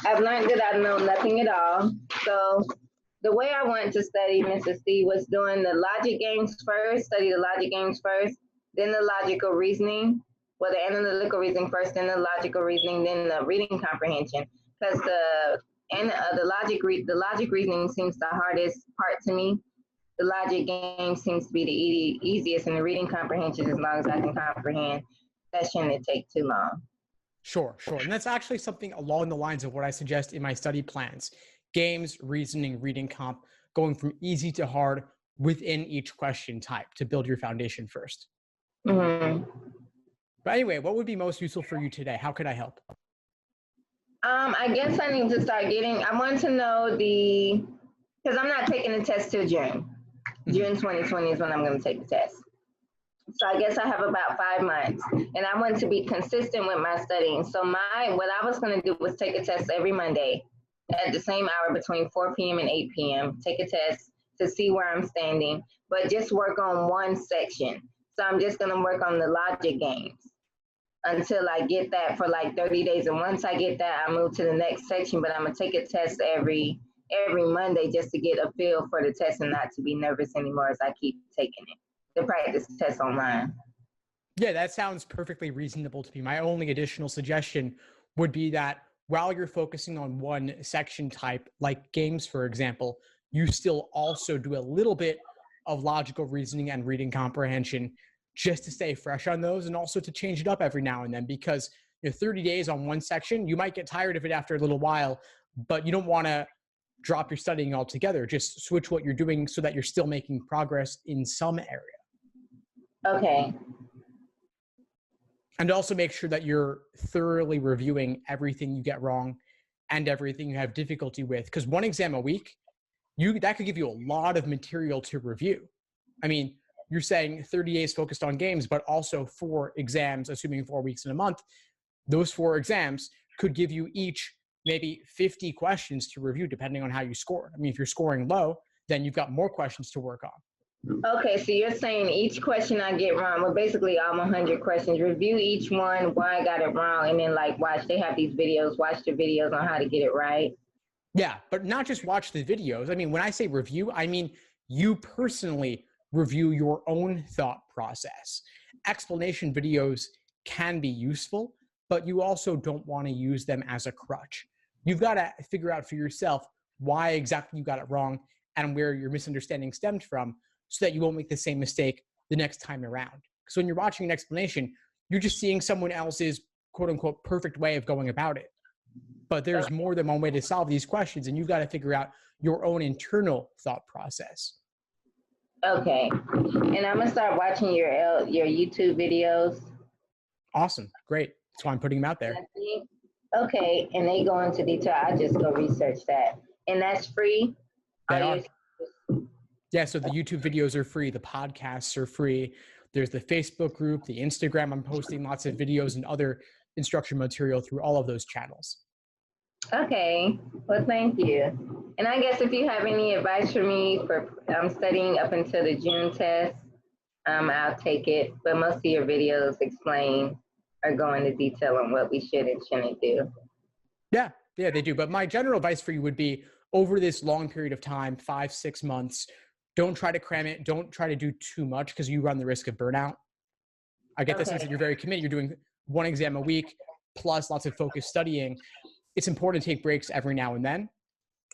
I've learned that I know nothing at all. So the way I went to study Mississippi was doing the logic games first, study the logic games first, then the logical reasoning, well, the analytical reasoning first, then the logical reasoning, then the reading comprehension. Because the logic reasoning seems the hardest part to me. The logic game seems to be the easiest, and the reading comprehension, as long as I can comprehend, that shouldn't take too long. Sure. And that's actually something along the lines of what I suggest in my study plans. Games, reasoning, reading comp, going from easy to hard within each question type to build your foundation first. Mm-hmm. But anyway, what would be most useful for you today? How could I help? I guess I need to start I want to know because I'm not taking the test till June. June 2020 is when I'm going to take the test. So I guess I have about 5 months, and I want to be consistent with my studying. So what I was going to do was take a test every Monday at the same hour between 4 p.m. and 8 p.m., take a test to see where I'm standing, but just work on one section. So I'm just going to work on the logic games until I get that for like 30 days. And once I get that, I move to the next section, but I'm going to take a test every Monday just to get a feel for the test and not to be nervous anymore as I keep taking it. The practice test online. Yeah, that sounds perfectly reasonable to me. My only additional suggestion would be that while you're focusing on one section type, like games, for example, you still also do a little bit of logical reasoning and reading comprehension just to stay fresh on those, and also to change it up every now and then, because 30 days on one section, you might get tired of it after a little while, but you don't want to drop your studying altogether. Just switch what you're doing so that you're still making progress in some area. Okay. And also make sure that you're thoroughly reviewing everything you get wrong and everything you have difficulty with. Because one exam a week, that could give you a lot of material to review. I mean, you're saying 30 days focused on games, but also 4 exams, assuming 4 weeks in a month. Those 4 exams could give you each maybe 50 questions to review, depending on how you score. I mean, if you're scoring low, then you've got more questions to work on. Okay, so you're saying each question I get wrong, well, basically all 100 questions, review each one, why I got it wrong, and then they have these videos, watch the videos on how to get it right. Yeah, but not just watch the videos. I mean, when I say review, I mean you personally review your own thought process. Explanation videos can be useful, but you also don't want to use them as a crutch. You've got to figure out for yourself why exactly you got it wrong and where your misunderstanding stemmed from, so that you won't make the same mistake the next time around. Because when you're watching an explanation, you're just seeing someone else's quote unquote perfect way of going about it. But there's more than one way to solve these questions, and you've got to figure out your own internal thought process. Okay, and I'm gonna start watching your YouTube videos. Awesome, great. That's why I'm putting them out there. Okay, and they go into detail. I just go research that, and that's free. Yeah, so the YouTube videos are free. The podcasts are free. There's the Facebook group, the Instagram. I'm posting lots of videos and other instruction material through all of those channels. Okay, well, thank you. And I guess if you have any advice for me I'm studying up until the June test, I'll take it. But most of your videos go into detail on what we should and shouldn't do. Yeah, they do. But my general advice for you would be, over this long period of time, 5-6 months, don't try to cram it. Don't try to do too much, because you run the risk of burnout. I get the sense that you're very committed. You're doing 1 exam a week plus lots of focused studying. It's important to take breaks every now and then.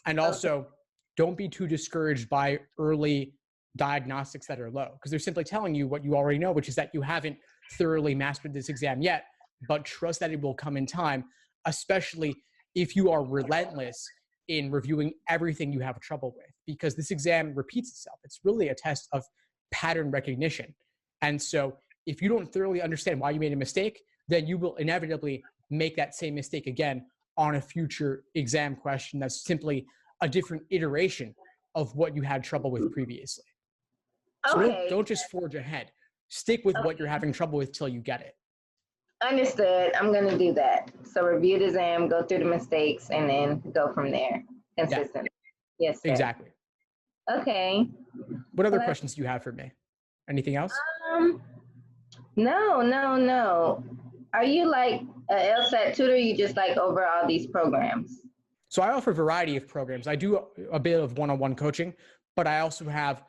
And also, don't be too discouraged by early diagnostics that are low, because they're simply telling you what you already know, which is that you haven't thoroughly mastered this exam yet, but trust that it will come in time, especially if you are relentless in reviewing everything you have trouble with, because this exam repeats itself. It's really a test of pattern recognition. And so if you don't thoroughly understand why you made a mistake, then you will inevitably make that same mistake again on a future exam question that's simply a different iteration of what you had trouble with previously. So don't just forge ahead. Stick with what you're having trouble with till you get it. Understood. I'm going to do that. So review the exam, go through the mistakes, and then go from there. Consistent. Yeah. Yes, sir. Exactly. Okay. What other questions do you have for me? Anything else? No, no, no. Are you like a LSAT tutor? Or you just like over all these programs? So I offer a variety of programs. I do a bit of one-on-one coaching, but I also have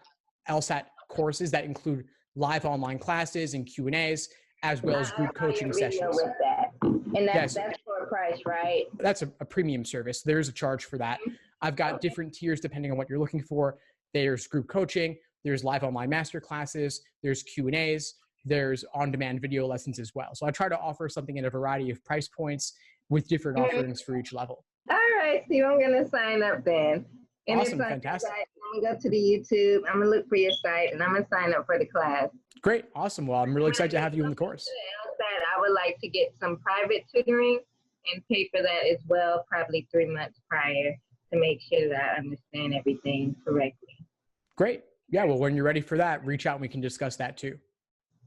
LSAT courses that include live online classes and Q&As, as well as group coaching sessions. With that. And Yes. That's for a price, right? That's a premium service. There's a charge for that. I've got different tiers depending on what you're looking for. There's group coaching, there's live online master classes, there's Q&As, there's on-demand video lessons as well. So I try to offer something at a variety of price points with different offerings for each level. All right, Steve, I'm going to sign up then. And awesome, fantastic. I'm going to go to the YouTube, I'm going to look for your site, and I'm going to sign up for the class. Great, awesome. Well, I'm really excited to have you in the course. I would like to get some private tutoring and pay for that as well, probably 3 months prior, to make sure that I understand everything correctly. Great. Yeah, well, when you're ready for that, reach out and we can discuss that too.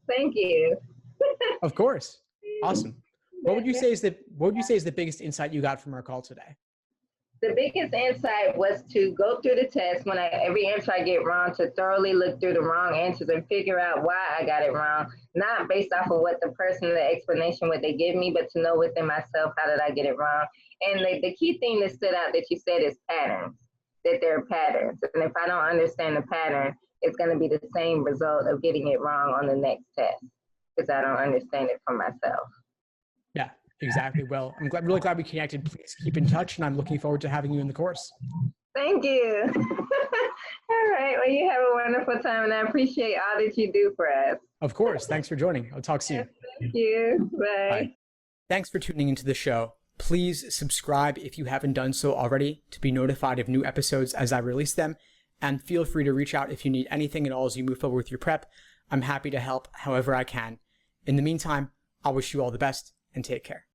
Thank you. Of course. Awesome. What would you say is the biggest insight you got from our call today? The biggest insight was to go through the test when every answer I get wrong, to thoroughly look through the wrong answers and figure out why I got it wrong, not based off of what the person, the explanation, what they give me, but to know within myself, how did I get it wrong? And the key thing that stood out that you said is patterns, that there are patterns. And if I don't understand the pattern, it's going to be the same result of getting it wrong on the next test because I don't understand it for myself. Yeah, exactly. Well, I'm really glad we connected. Please keep in touch, and I'm looking forward to having you in the course. Thank you. All right. Well, you have a wonderful time, and I appreciate all that you do for us. Of course. Thanks for joining. I'll talk soon. Thank you. Bye. Bye. Thanks for tuning into the show. Please subscribe if you haven't done so already to be notified of new episodes as I release them. And feel free to reach out if you need anything at all as you move forward with your prep. I'm happy to help however I can. In the meantime, I wish you all the best and take care.